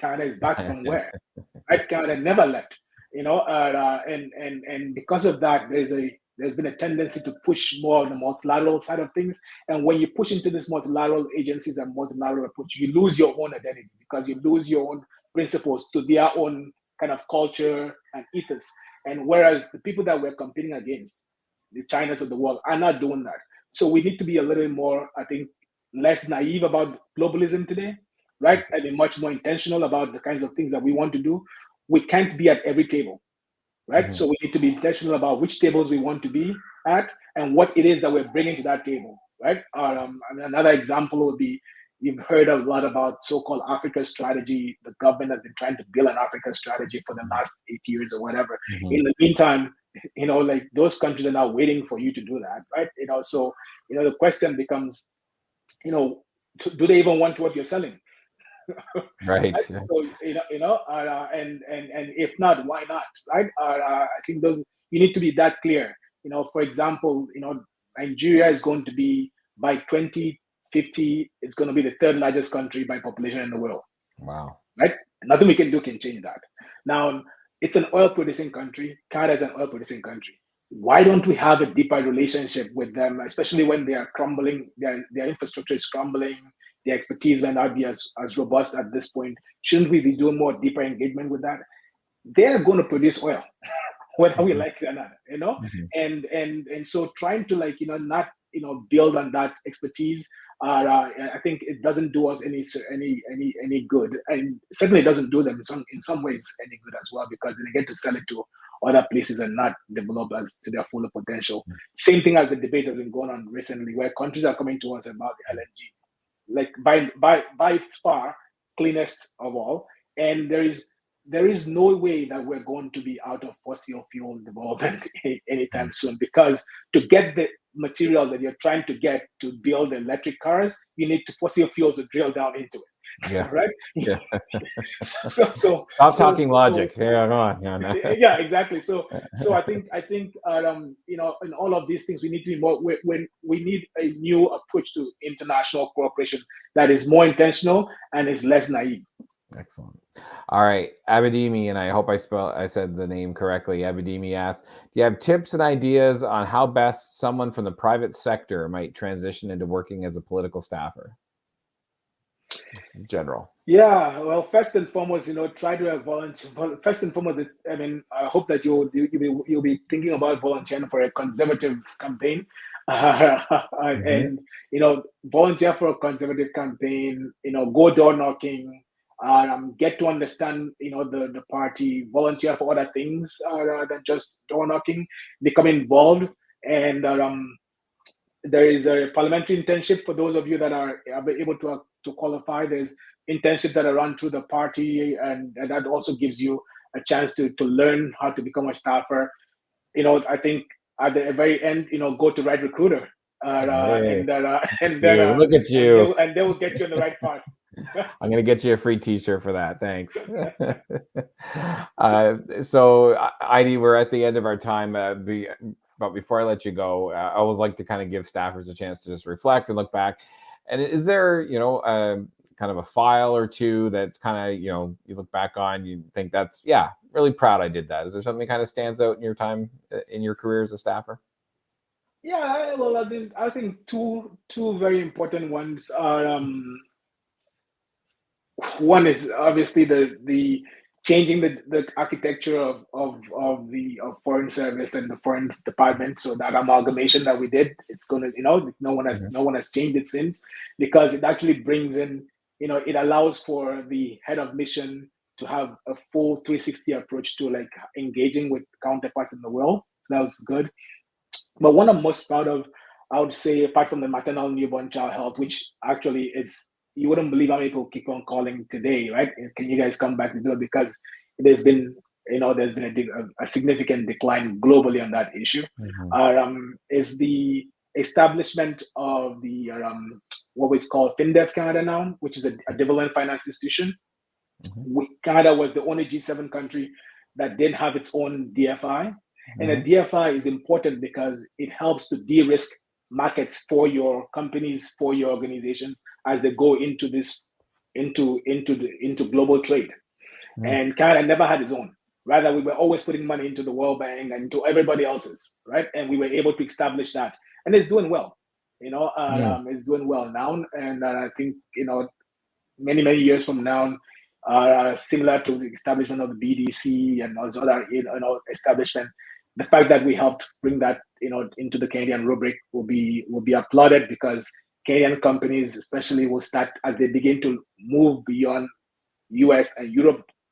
Canada is back from where? Right? Canada never left. And because of that, there's been a tendency to push more on the multilateral side of things. And when you push into this multilateral agencies and multilateral approach, you lose your own identity because you lose your own principles to their own kind of culture and ethos. And whereas the people that we're competing against, the Chinas of the world, are not doing that. So we need to be a little more, I think, less naive about globalism today, right? And be much more intentional about the kinds of things that we want to do. We can't be at every table, right? So we need to be intentional about which tables we want to be at and what it is that we're bringing to that table, right? Another example would be, you've heard a lot about so-called Africa strategy. The government has been trying to build an Africa strategy for the last 8 years or whatever. In the meantime, like those countries are now waiting for you to do that, right? So the question becomes, do they even want what you're selling? Right. So, and if not, why not, right? I think those, you need to be that clear. For example, Nigeria is going to be, by 2050, it's going to be the third largest country by population in the world. Wow. Right? Nothing we can do can change that. Now, it's an oil producing country. Canada is an oil producing country. Why don't we have a deeper relationship with them, especially when they are crumbling, their infrastructure is crumbling, the expertise may not be as robust at this point. Shouldn't we be doing more deeper engagement with that? They're going to produce oil, whether we like it or not, and so trying to not build on that expertise. I think it doesn't do us any good, and certainly doesn't do them in some ways any good as well, because they get to sell it to other places and not develop as to their full potential. Same thing as the debate has been going on recently, where countries are coming to us about the LNG, like by far cleanest of all, and there is no way that we're going to be out of fossil fuel development anytime soon, because to get the materials that you're trying to get to build electric cars, you need fossil fuels to drill down into it. Yeah. Right. Yeah. So stop talking logic. Yeah, come on. No. Yeah, exactly. So I think in all of these things, we need to be more. When we need a new approach to international cooperation that is more intentional and is less naive. Excellent. All right, Abidemi, and I hope I said the name correctly. Abidemi asks, do you have tips and ideas on how best someone from the private sector might transition into working as a political staffer? In general. Yeah, well, first and foremost, try to volunteer. First and foremost, I mean, I hope that you'll be thinking about volunteering for a conservative campaign, and volunteer for a conservative campaign. Go door knocking. Get to understand, the party. Volunteer for other things than just door knocking. Become involved, and there is a parliamentary internship for those of you that are able to qualify. There's internships that are run through the party, and that also gives you a chance to learn how to become a staffer. I think at the very end, go to Right Recruiter, and then look at you, and they will get you in the right part. I'm going to get you a free t-shirt for that. Thanks. So Heidi, we're at the end of our time. But before I let you go, I always like to kind of give staffers a chance to just reflect and look back. And is there, kind of a file or two that's kind of, you look back on, you think that's, really proud I did that. Is there something that kind of stands out in your time, in your career as a staffer? Yeah, well, I think two very important ones are, one is obviously the changing the architecture of foreign service and the foreign department. So that amalgamation that we did, it's gonna, no one has changed it since, because it actually brings in, it allows for the head of mission to have a full 360 approach to like engaging with counterparts in the world. So that was good. But one I'm most proud of, I would say, apart from the maternal newborn child health, which actually is, you wouldn't believe how many people keep on calling today, right? Can you guys come back to do it? Because there's been, there's been a significant decline globally on that issue. Is the establishment of the what we call FinDev Canada now, which is a development finance institution. Canada was the only G7 country that didn't have its own DFI. And a DFI is important because it helps to de-risk markets for your companies, for your organizations as they go into this, into global trade. And Canada never had its own. Rather, we were always putting money into the World Bank and into everybody else's, right? And we were able to establish that, and it's doing well. It's doing well now, and I think many years from now, similar to the establishment of the BDC and those other establishment, the fact that we helped bring that into the Canadian rubric will be applauded, because Canadian companies especially will start, as they begin to move beyond US and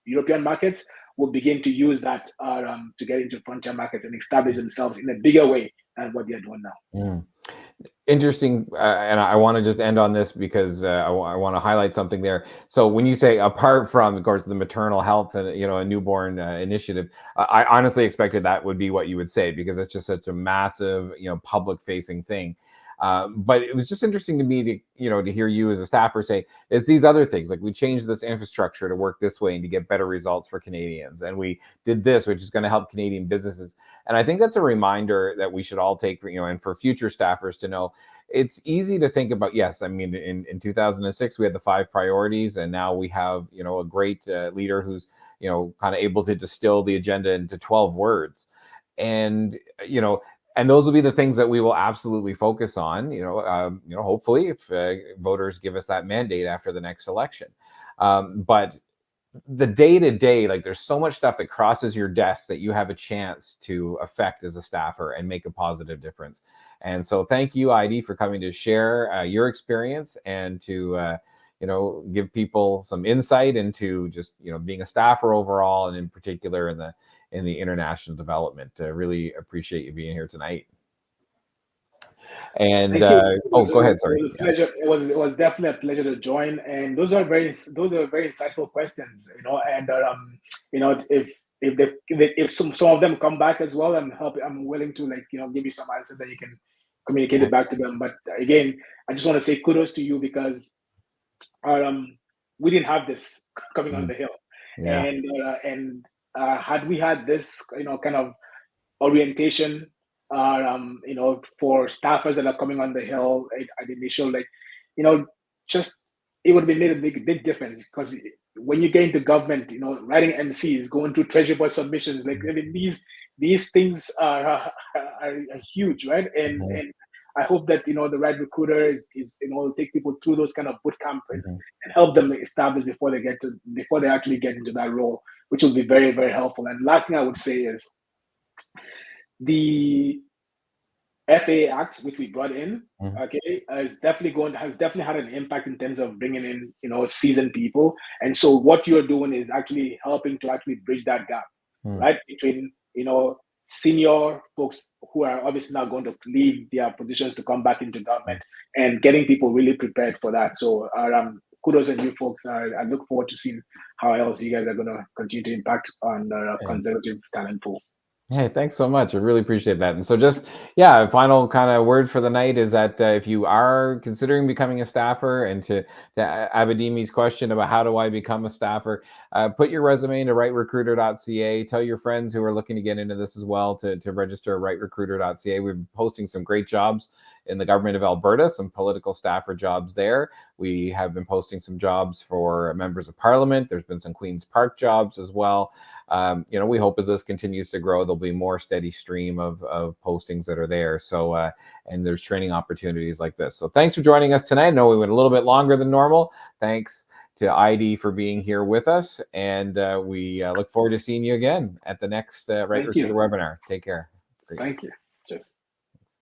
European markets, will begin to use that to get into frontier markets and establish themselves in a bigger way than what they're doing now. Interesting, and I want to just end on this because I want to highlight something there. So when you say, apart from, of course, the maternal health and a newborn initiative, I honestly expected that would be what you would say, because it's just such a massive public-facing thing. But it was just interesting to me to hear you as a staffer say it's these other things, like we changed this infrastructure to work this way and to get better results for Canadians, and we did this, which is going to help Canadian businesses. And I think that's a reminder that we should all take, and for future staffers to know, it's easy to think about. Yes, I mean, in 2006 we had the 5 priorities, and now we have a great leader who's kind of able to distill the agenda into 12 words, and and those will be the things that we will absolutely focus on, hopefully, if voters give us that mandate after the next election. But the day-to-day, like, there's so much stuff that crosses your desk that you have a chance to affect as a staffer and make a positive difference. And so thank you, ID, for coming to share your experience and to give people some insight into just being a staffer overall, and in particular in the international development. Really appreciate you being here tonight. And go ahead. Sorry. It was definitely a pleasure to join. And those are very insightful questions. And if some of them come back as well, I'm willing to give you some answers that you can communicate it back to them. But again, I just want to say kudos to you, because we didn't have this coming on the Hill, and had we had this kind of orientation for staffers that are coming on the Hill at the initial, just it would have made a big difference. Because when you get into government, writing MCs, going through treasury board submissions, these things are huge, right? And I hope that the right recruiter is take people through those kind of boot camp and help them establish before they actually get into that role, which will be very, very helpful. And last thing I would say is the FAA Act, which we brought in, has definitely had an impact in terms of bringing in seasoned people. And so what you're doing is actually helping to actually bridge that gap, right, between senior folks who are obviously now going to leave their positions to come back into government, and getting people really prepared for that. So kudos to you folks. I look forward to seeing how else you guys are going to continue to impact on the conservative talent pool. Hey, thanks so much. I really appreciate that. And so just, a final kind of word for the night is that if you are considering becoming a staffer, and to Abidimi's question about how do I become a staffer, put your resume into rightrecruiter.ca. Tell your friends who are looking to get into this as well to register at rightrecruiter.ca. We're posting some great jobs in the government of Alberta, some political staffer jobs there. We have been posting some jobs for members of parliament. There's been some Queen's Park jobs as well. We hope as this continues to grow, there'll be more steady stream of postings that are there. So, and there's training opportunities like this. So thanks for joining us tonight. I know we went a little bit longer than normal. Thanks to ID for being here with us. And we look forward to seeing you again at the next Right Recruiter webinar. Take care. Thank you.